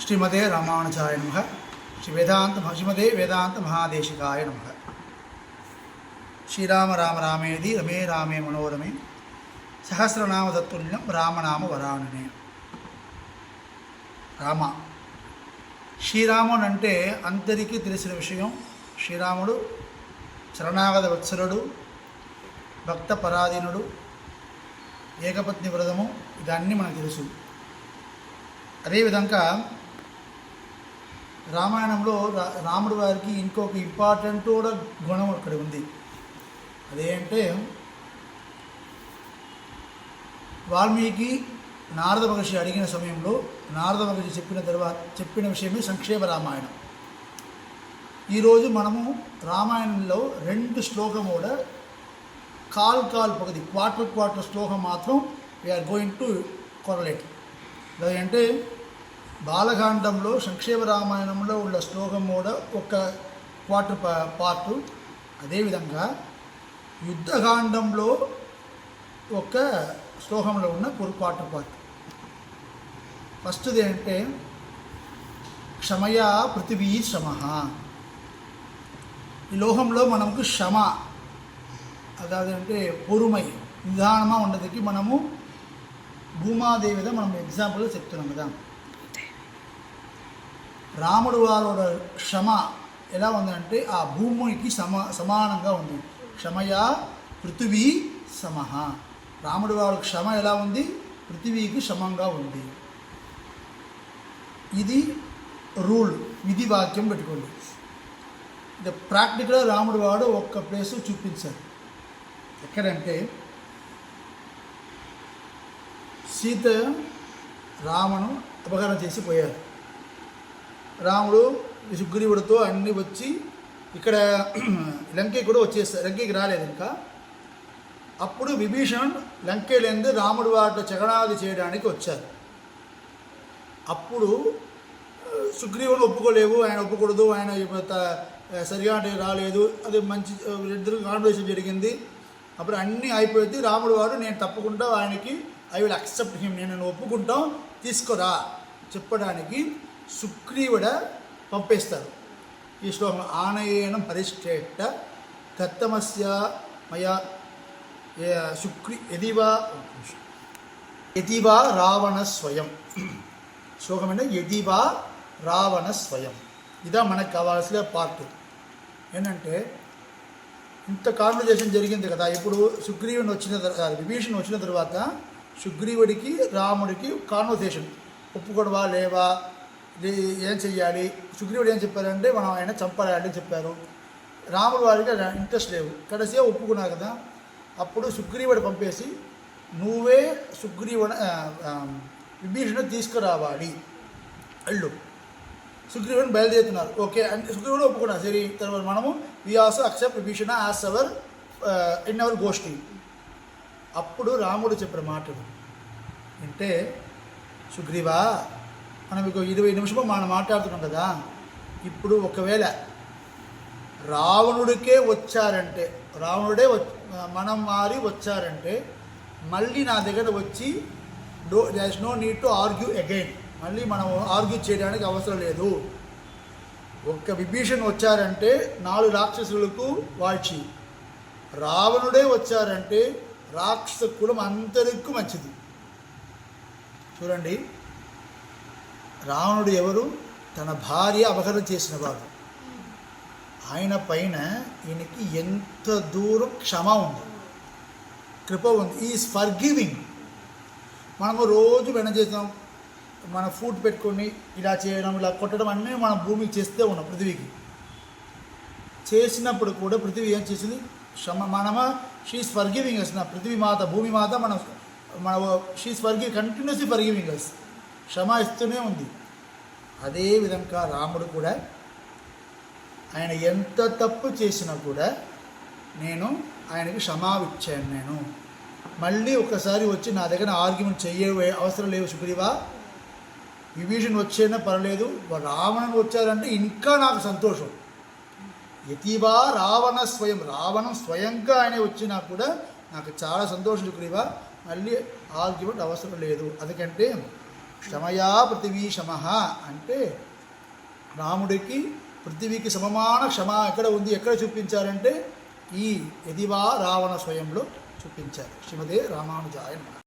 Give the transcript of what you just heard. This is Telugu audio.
श्रीमते रामानुजाय नमः। श्रीमते वेदांत महादेशिकाय नमः। श्रीराम राम रामेति रमे रामे मनोरमे सहस्रनाम तत्तुल्यं रामनाम वरानने। రామ శ్రీరాముడు అంటే అందరికీ తెలిసిన విషయం. శ్రీరాముడు శరణాగత వత్సలుడు, భక్త పరాధీనుడు, ఏకపత్ని వ్రతము, ఇదన్నీ మనకు తెలుసు. అదేవిధంగా రామాయణంలో రాముడు వారికి ఇంకొక ఇంపార్టెంట్ కూడా గుణం అక్కడ ఉంది. అదేంటే వాల్మీకి నారద మహర్షి అడిగిన సమయంలో నారద మహర్షి చెప్పిన విషయమే సంక్షేమ రామాయణం. ఈరోజు మనము రామాయణంలో 2 శ్లోకం కూడా కాల్ పగది క్వార్టర్ శ్లోకం మాత్రం వీఆర్ గోయింగ్ టు కొరలేట్. అంటే బాలకాండంలో సంక్షేమ రామాయణంలో ఉన్న శ్లోకం కూడా ఒక క్వార్టర్ పార్టు. అదేవిధంగా యుద్ధకాండంలో ఒక శ్లోకంలో ఉన్న క్వార్టర్ పార్ట్. ఫస్ట్ది ఏంటంటే క్షమయా పృథివీ శ్రమ. ఈ లోకంలో మనకు క్షమ అదంటే పొరుమై నిదానమా ఉండదుకి మనము భూమాదేవిగా మనం ఎగ్జాంపుల్గా చెప్తున్నాం కదా. రాముడు వారి క్షమ ఎలా ఉందంటే ఆ భూమికి సమానంగా ఉంది. క్షమయా పృథివీ సమః. రాముడు వారి క్షమ ఎలా ఉంది? పృథివీకి సమంగా ఉంది. ఇది రూల్, విధి వాక్యం పెట్టుకోండి. ఇది ప్రాక్టికల్గా రాముడు వాడు ఒక్క ప్లేస్ చూపించారు. ఎక్కడంటే సీత రామును అపహరణ చేసి పోయారు. రాముడు సుగ్రీవుడితో అన్నీ వచ్చి ఇక్కడ లంకకి కూడా వచ్చేస్తారు. లంకకి రాలేదు ఇంకా. అప్పుడు విభీషణ్ లంకేలేందు రాముడు వాటిలో చగనాది చేయడానికి వచ్చారు. అప్పుడు సుగ్రీవుని ఒప్పుకోలేవు, ఆయన ఒప్పుకూడదు, ఆయన సరిగా అంటే రాలేదు, అది మంచి ఇద్దరు కాన్వర్సేషన్ జరిగింది. అప్పుడు అన్నీ అయిపోయింది. రాముడు వాడు నేను తప్పకుండా ఆయనకి ఐ విల్ యాక్సెప్ట్ హిమ్, నేను ఒప్పుకుంటాం, తీసుకురా చెప్పడానికి సుగ్రీవుడ పంపేస్తారు. ఈ శ్లోకం ఆనయేనం పరిష్ఠేట కత్తమస్య మయా యదివా రావణ స్వయం. శ్లోకం అంటే యదివా రావణ స్వయం. ఇదా మనకు కావాల్సిన పార్ట్. ఏంటంటే ఇంత కాన్వర్జేషన్ జరిగింది కదా. ఇప్పుడు విభీషణ్ వచ్చిన తర్వాత సుగ్రీవుడికి రాముడికి కాన్వర్సేషన్, ఒప్పుకోవడవా లేవా, ఏం చెయ్యాలి. సుగ్రీవుడు ఏం చెప్పారంటే మనం ఆయన చంపాలని చెప్పారు. రాముడు వారికి ఇంట్రెస్ట్ లేవు, కడసిగా ఒప్పుకున్నారు కదా. అప్పుడు సుగ్రీవుడు పంపేసి నువ్వే విభీషణుడు తీసుకురావాలి అల్లు. సుగ్రీవుని బయలుదేరుతున్నారు. ఓకే అంటే సుగ్రీవుడు ఒప్పుకున్నారు. సరే తర్వాత మనము we also accept Vibhishana as our in our గోష్ఠి. అప్పుడు రాముడు చెప్పిన మాటలు అంటే, సుగ్రీవా మనం 20 నిమిషము మనం మాట్లాడుతున్నాం కదా. ఇప్పుడు ఒకవేళ రావణుడికే వచ్చారంటే, రావణుడే మనం మారి వచ్చారంటే మళ్ళీ నా దగ్గర వచ్చి there is no need to argue again. మళ్ళీ మనం ఆర్గ్యూ చేయడానికి అవసరం లేదు. ఒక్క విభీషణ్ వచ్చారంటే 4 రాక్షసులకు వాల్చి, రావణుడే వచ్చారంటే రాక్షస కులం అందరికీ మంచిది. చూడండి, రావణుడు ఎవరు? తన భార్య అపహరణ చేసిన వాడు. ఆయన పైన ఈయనకి ఎంత దూరం క్షమ ఉంది, కృప ఉంది. Is forgiving. మనము రోజు చేస్తాం, మన ఫుడ్ పెట్టుకొని ఇలా చేయడం, ఇలా కొట్టడం అన్నీ మనం భూమికి చేస్తే ఉన్నాం, పృథివీకి చేసినప్పుడు కూడా పృథివీ ఏం చేసింది? క్షమ. మనమా షీఈస్ ఫర్గివింగ్ అస్. నా పృథివీ మాత, భూమి మాత మన షీఈస్ కంటిన్యూస్లీ ఫర్గివింగ్ అస్. క్షమ ఇస్తూనే ఉంది. అదేవిధంగా రాముడు కూడా ఆయన ఎంత తప్పు చేసినా కూడా నేను ఆయనకి క్షమావిచ్చాను. నేను మళ్ళీ ఒకసారి వచ్చి నా దగ్గర ఆర్గ్యుమెంట్ చెయ్యే అవసరం లేవు సుగ్రీవా. విభీషణ్ వచ్చేనా పర్లేదు, రావణుడు వచ్చారంటే ఇంకా నాకు సంతోషం. యతివా రావణ స్వయం. రావణం స్వయంగా ఆయన వచ్చినా కూడా నాకు చాలా సంతోషం సుగ్రీవా. మళ్ళీ ఆర్గ్యుమెంట్ అవసరం లేదు. అందుకంటే క్షమయా పృథివీ శమః అంటే రాముడికి పృథివీకి సమమాన క్షమ ఎక్కడ ఉంది, ఎక్కడ చూపించారంటే ఈ యదివా రావణ స్వయంలో చూపించారు. శ్రీమదే రామానుజాయ నమః.